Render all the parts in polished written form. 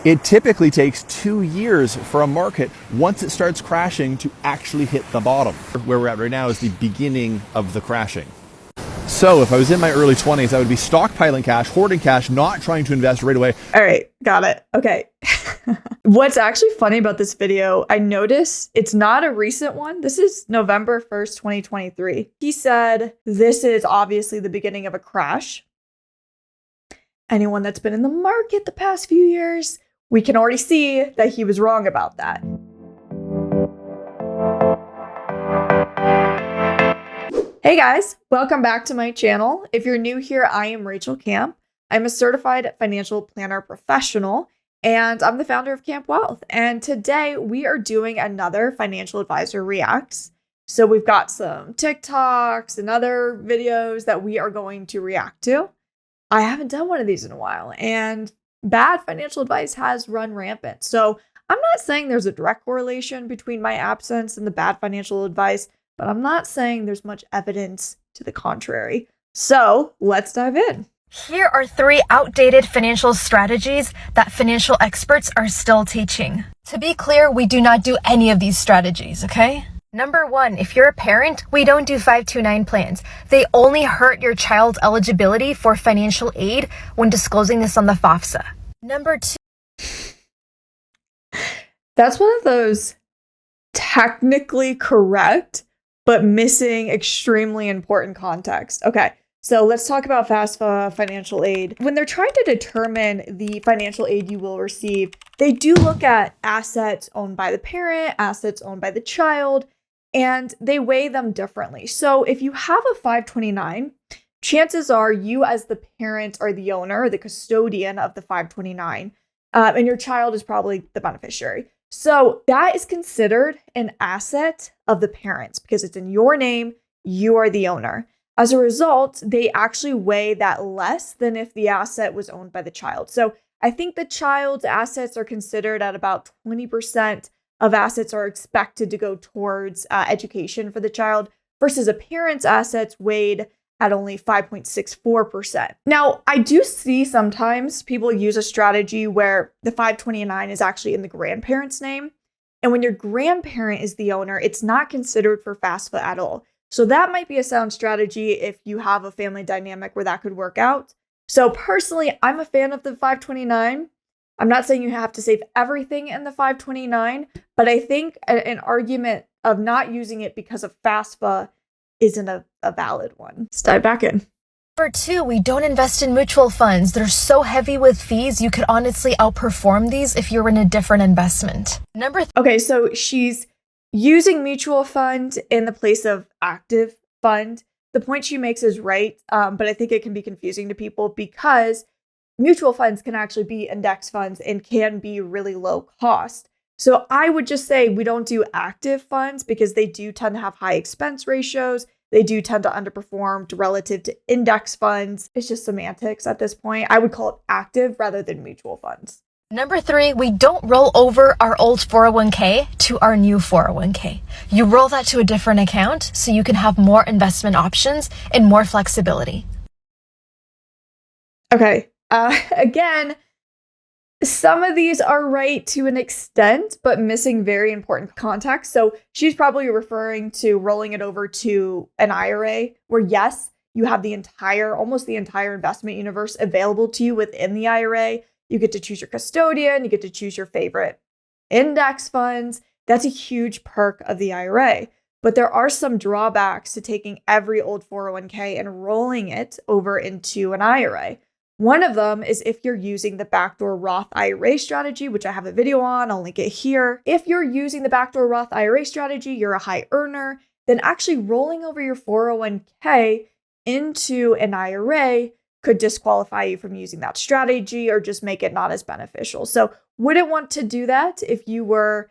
It typically takes 2 years for a market, once it starts crashing, to actually hit the bottom. Where we're at right now is the beginning of the crashing. So if I was in my early 20s, I would be stockpiling cash, hoarding cash, not trying to invest right away. All right, got it. Okay. What's actually funny about this video, I noticed it's not a recent one. This is November 1st, 2023. He said, this is obviously the beginning of a crash. Anyone that's been in the market the past few years, we can already see that he was wrong about that. Hey guys, welcome back to my channel. If you're new here, I am Rachael Camp. I'm a certified financial planner professional, and I'm the founder of Camp Wealth. And today we are doing another financial advisor reacts. So we've got some TikToks and other videos that we are going to react to. I haven't done one of these in a while, and bad financial advice has run rampant. So I'm not saying there's a direct correlation between my absence and the bad financial advice, but I'm not saying there's much evidence to the contrary. So let's dive in. Here are 3 outdated financial strategies that financial experts are still teaching. To be clear, we do not do any of these strategies, okay? Number 1, if you're a parent, we don't do 529 plans. They only hurt your child's eligibility for financial aid when disclosing this on the FAFSA. Number 2. That's one of those technically correct, but missing extremely important context. Okay, so let's talk about FAFSA financial aid. When they're trying to determine the financial aid you will receive, they do look at assets owned by the parent, assets owned by the child, and they weigh them differently. So if you have a 529, chances are you as the parent are the owner, the custodian of the 529, and your child is probably the beneficiary. So that is considered an asset of the parents because it's in your name, you are the owner. As a result, they actually weigh that less than if the asset was owned by the child. So I think the child's assets are considered at about 20% of assets are expected to go towards education for the child versus a parent's assets weighed at only 5.64%. Now, I do see sometimes people use a strategy where the 529 is actually in the grandparent's name. And when your grandparent is the owner, it's not considered for FAFSA at all. So that might be a sound strategy if you have a family dynamic where that could work out. So personally, I'm a fan of the 529. I'm not saying you have to save everything in the 529, but I think an argument of not using it because of FAFSA isn't a valid one. Let's dive back in. Number 2, we don't invest in mutual funds. They're so heavy with fees, you could honestly outperform these if you're in a different investment. Okay, so she's using mutual fund in the place of active fund. The point she makes is right, but I think it can be confusing to people because mutual funds can actually be index funds and can be really low cost. So I would just say we don't do active funds because they do tend to have high expense ratios. They do tend to underperform relative to index funds. It's just semantics at this point. I would call it active rather than mutual funds. Number 3, we don't roll over our old 401k to our new 401k. You roll that to a different account so you can have more investment options and more flexibility. Okay. Again, some of these are right to an extent, but missing very important context. So she's probably referring to rolling it over to an IRA where, yes, you have almost the entire investment universe available to you within the IRA. You get to choose your custodian, you get to choose your favorite index funds. That's a huge perk of the IRA. But there are some drawbacks to taking every old 401k and rolling it over into an IRA. One of them is if you're using the backdoor Roth IRA strategy, which I have a video on, I'll link it here. If you're using the backdoor Roth IRA strategy, you're a high earner, then actually rolling over your 401k into an IRA could disqualify you from using that strategy or just make it not as beneficial. So wouldn't want to do that if you were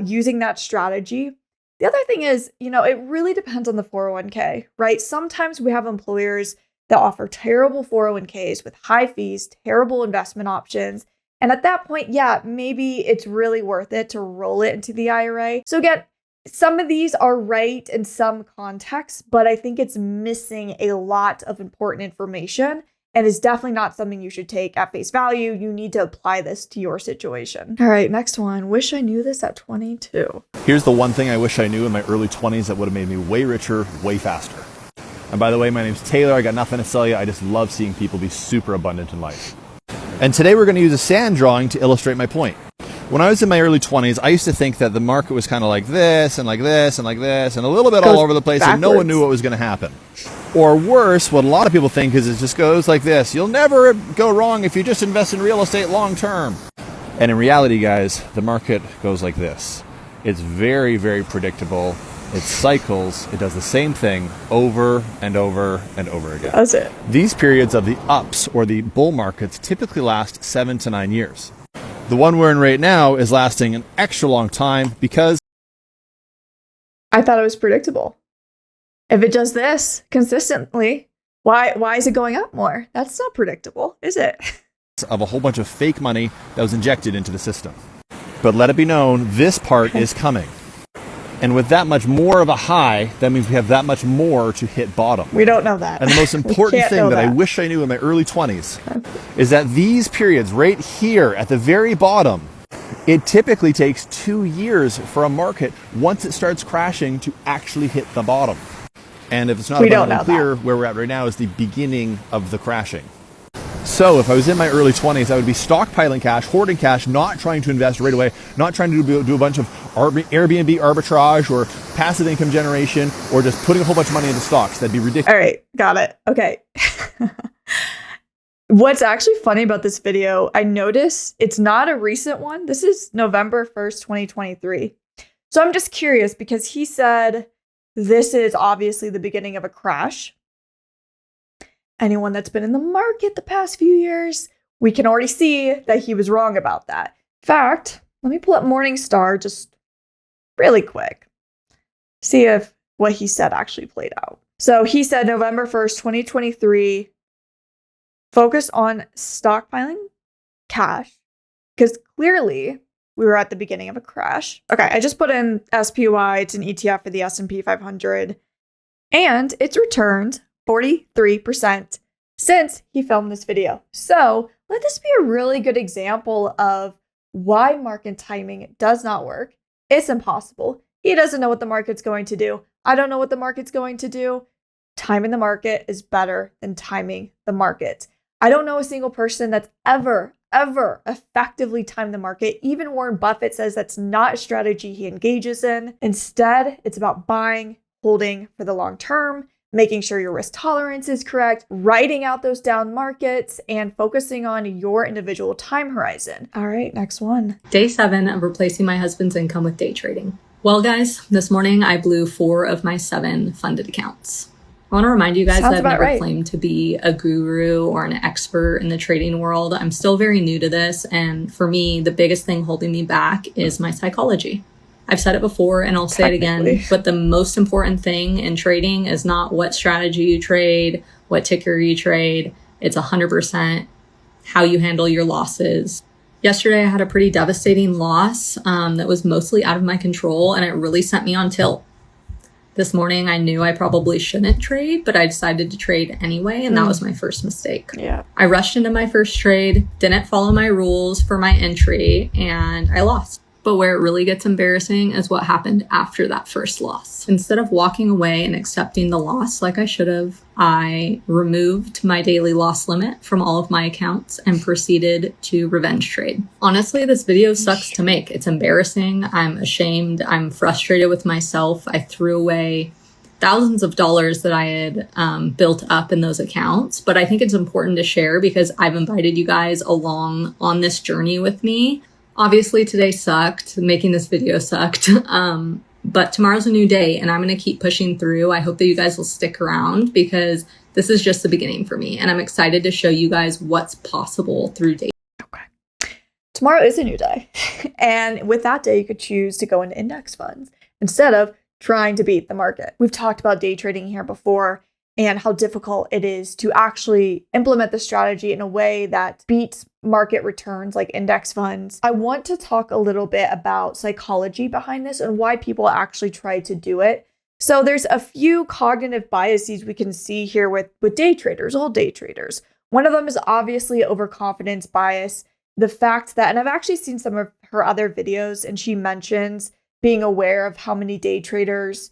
using that strategy. The other thing is, it really depends on the 401k, right? Sometimes we have employers that offer terrible 401ks with high fees, terrible investment options. And at that point, yeah, maybe it's really worth it to roll it into the IRA. So again, some of these are right in some contexts, but I think it's missing a lot of important information and is definitely not something you should take at face value. You need to apply this to your situation. All right, next one. Wish I knew this at 22. Here's the one thing I wish I knew in my early 20s that would have made me way richer, way faster. And by the way, my name's Taylor. I got nothing to sell you. I just love seeing people be super abundant in life. And today we're going to use a sand drawing to illustrate my point. When I was in my early 20s, I used to think that the market was kind of like this and like this and like this and a little bit all over the place, and no one knew what was going to happen. Or worse, what a lot of people think is it just goes like this. You'll never go wrong if you just invest in real estate long term. And in reality, guys, the market goes like this. It's very, very predictable. It cycles. It does the same thing over and over and over again. That's it. These periods of the ups or the bull markets typically last 7 to 9 years. The one we're in right now is lasting an extra long time because I thought it was predictable. If it does this consistently, why is it going up more? That's not predictable, is it? of a whole bunch of fake money that was injected into the system. But let it be known, this part is coming. And with that much more of a high, that means we have that much more to hit bottom. We don't know that. And the most important thing that I that. wish I knew in my early 20s is that these periods right here at the very bottom, it typically takes 2 years for a market, once it starts crashing, to actually hit the bottom. And if it's not abundantly clear, where we're at right now is the beginning of the crashing. So if I was in my early 20s, I would be stockpiling cash, hoarding cash, not trying to invest right away, not trying to do a bunch of Airbnb arbitrage or passive income generation, or just putting a whole bunch of money into stocks. That'd be ridiculous. All right, got it. Okay. What's actually funny about this video, I notice it's not a recent one. This is November 1st, 2023. So I'm just curious because he said this is obviously the beginning of a crash. Anyone that's been in the market the past few years, we can already see that he was wrong about that. In fact, let me pull up Morningstar just really quick. See if what he said actually played out. So he said November 1st, 2023, focus on stockpiling cash because clearly we were at the beginning of a crash. Okay, I just put in SPY. It's an ETF for the S&P 500. And it's returned 43% since he filmed this video. So let this be a really good example of why market timing does not work. It's impossible. He doesn't know what the market's going to do. I don't know what the market's going to do. Timing the market is better than timing the market. I don't know a single person that's ever effectively timed the market. Even Warren Buffett says that's not a strategy he engages in. Instead, it's about buying, holding for the long term, making sure your risk tolerance is correct, writing out those down markets, and focusing on your individual time horizon. All right, next one. Day 7 of replacing my husband's income with day trading. Well, guys, this morning I blew 4 of my 7 funded accounts. I want to remind you guys that I've never claimed to be a guru or an expert in the trading world. I'm still very new to this, and for me, the biggest thing holding me back is my psychology. I've said it before and I'll say it again, but the most important thing in trading is not what strategy you trade, what ticker you trade. It's 100% how you handle your losses. Yesterday, I had a pretty devastating loss that was mostly out of my control, and it really sent me on tilt. This morning, I knew I probably shouldn't trade, but I decided to trade anyway, and that was my first mistake. Yeah. I rushed into my first trade, didn't follow my rules for my entry, and I lost. But where it really gets embarrassing is what happened after that first loss. Instead of walking away and accepting the loss like I should have, I removed my daily loss limit from all of my accounts and proceeded to revenge trade. Honestly, this video sucks to make. It's embarrassing. I'm ashamed. I'm frustrated with myself. I threw away thousands of dollars that I had built up in those accounts. But I think it's important to share because I've invited you guys along on this journey with me. Obviously, today sucked. Making this video sucked. But tomorrow's a new day and I'm going to keep pushing through. I hope that you guys will stick around because this is just the beginning for me. And I'm excited to show you guys what's possible through day. Okay. Tomorrow is a new day. And with that day, you could choose to go into index funds instead of trying to beat the market. We've talked about day trading here before and how difficult it is to actually implement the strategy in a way that beats market returns like index funds. I want to talk a little bit about psychology behind this and why people actually try to do it. So there's a few cognitive biases we can see here with day traders, all day traders. One of them is obviously overconfidence bias. The fact that, and I've actually seen some of her other videos, and she mentions being aware of how many day traders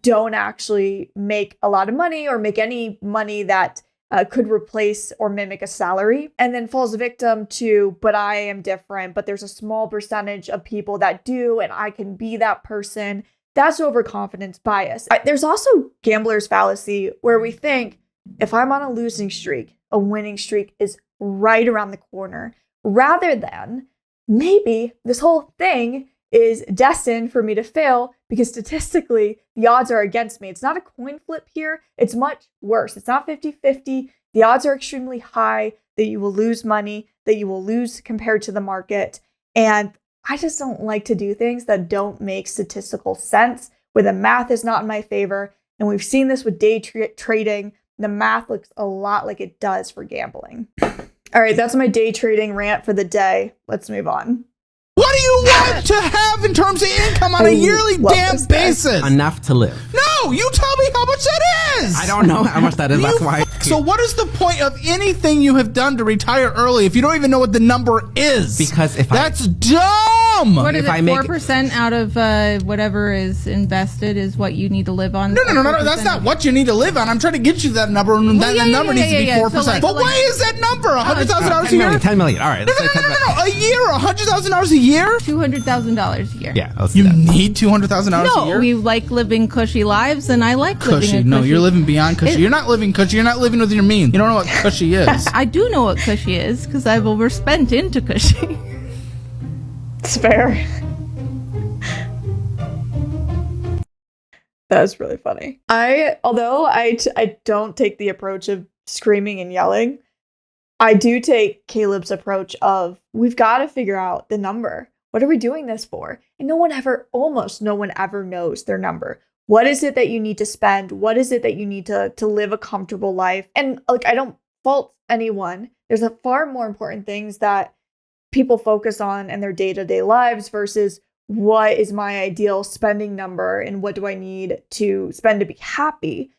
don't actually make a lot of money or make any money that could replace or mimic a salary, and then falls victim to, but I am different, but there's a small percentage of people that do, and I can be that person. That's overconfidence bias. There's also gambler's fallacy, where we think if I'm on a losing streak, a winning streak is right around the corner, rather than maybe this whole thing is destined for me to fail because statistically the odds are against me. It's not a coin flip here. It's much worse. It's not 50-50. The odds are extremely high that you will lose money, that you will lose compared to the market. And I just don't like to do things that don't make statistical sense, where the math is not in my favor. And we've seen this with day trading. The math looks a lot like it does for gambling. All right, that's my day trading rant for the day. Let's move on. What do you want to have in terms of income on a yearly damn basis? Enough to live. No, you tell me how much that is. I don't know how much that is. That's why. So what is the point of anything you have done to retire early if you don't even know what the number is? Because that's dumb. What is it? 4% out of whatever is invested is what you need to live on. No. That's not what you need to live on. I'm trying to get you that number, and that number needs to be 4%. So but why is that number $100,000 a year? 10 million. All right. No. A year, $100,000 a year. $200,000 a year. Yeah. You need $200,000 a year. No, we like living cushy lives, and I like living a cushy. No, you're living beyond cushy. You're not living cushy. You're not living within your means. You don't know what cushy is. I do know what cushy is because I've overspent into cushy. It's fair. That was really funny. Although I don't take the approach of screaming and yelling, I do take Caleb's approach of, we've got to figure out the number. What are we doing this for? And almost no one ever knows their number. What is it that you need to spend? What is it that you need to live a comfortable life? And I don't fault anyone. There's a far more important things that people focus on in their day-to-day lives versus what is my ideal spending number and what do I need to spend to be happy.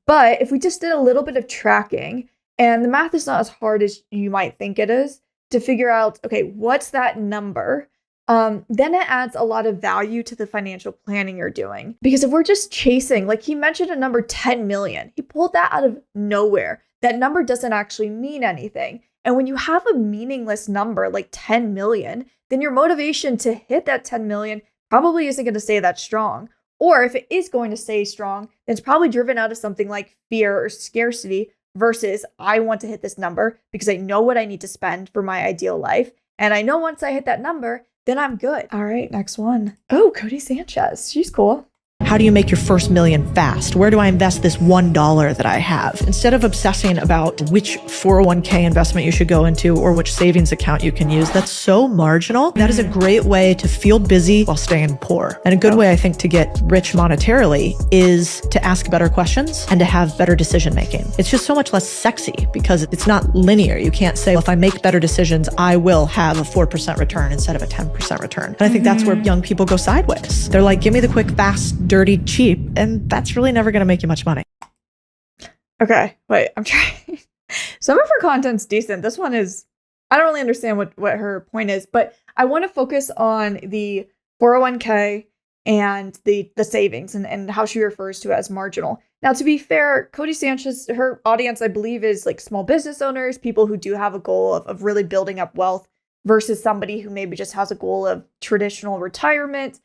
But if we just did a little bit of tracking, and the math is not as hard as you might think it is, to figure out, okay, what's that number? Then it adds a lot of value to the financial planning you're doing. Because if we're just chasing, like he mentioned a number 10 million, he pulled that out of nowhere. That number doesn't actually mean anything. And when you have a meaningless number like 10 million, then your motivation to hit that 10 million probably isn't going to stay that strong. Or if it is going to stay strong, then it's probably driven out of something like fear or scarcity versus I want to hit this number because I know what I need to spend for my ideal life. And I know once I hit that number, then I'm good. All right, next one. Oh, Cody Sanchez. She's cool. How do you make your first million fast? Where do I invest this $1 that I have? Instead of obsessing about which 401k investment you should go into or which savings account you can use, that's so marginal. That is a great way to feel busy while staying poor. And a good way, I think, to get rich monetarily is to ask better questions and to have better decision making. It's just so much less sexy because it's not linear. You can't say, well, if I make better decisions, I will have a 4% return instead of a 10% return. And I think that's where young people go sideways. They're like, give me the quick, fast, dirty, cheap, and that's really never going to make you much money. Okay, wait, I'm trying. Some of her content's decent. This one is, I don't really understand what her point is, but I want to focus on the 401k and the savings and how she refers to it as marginal. Now, to be fair, Cody Sanchez, her audience, I believe, is like small business owners, people who do have a goal of really building up wealth versus somebody who maybe just has a goal of traditional retirement.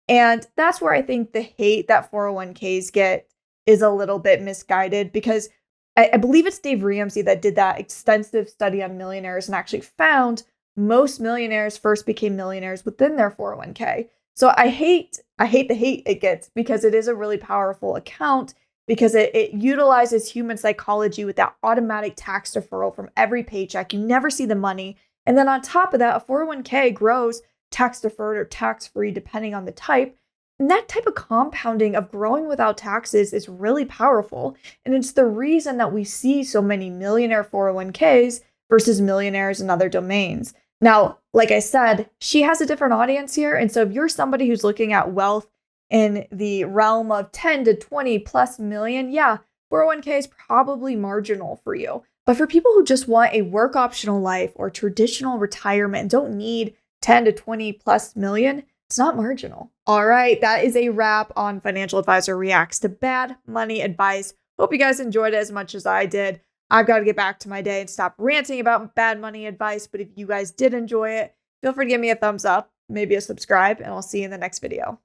And that's where I think the hate that 401ks get is a little bit misguided because I believe it's Dave Ramsey that did that extensive study on millionaires and actually found most millionaires first became millionaires within their 401k. So I hate the hate it gets because it is a really powerful account because it utilizes human psychology with that automatic tax deferral from every paycheck. You never see the money. And then on top of that, a 401k grows tax deferred or tax free, depending on the type. And that type of compounding of growing without taxes is really powerful. And it's the reason that we see so many millionaire 401ks versus millionaires in other domains. Now, like I said, she has a different audience here. And so if you're somebody who's looking at wealth in the realm of 10 to 20 plus million, yeah, 401k is probably marginal for you. But for people who just want a work optional life or traditional retirement and don't need 10 to 20 plus million, it's not marginal. All right, that is a wrap on Financial Advisor Reacts to Bad Money Advice. Hope you guys enjoyed it as much as I did. I've got to get back to my day and stop ranting about bad money advice. But if you guys did enjoy it, feel free to give me a thumbs up, maybe a subscribe, and I'll see you in the next video.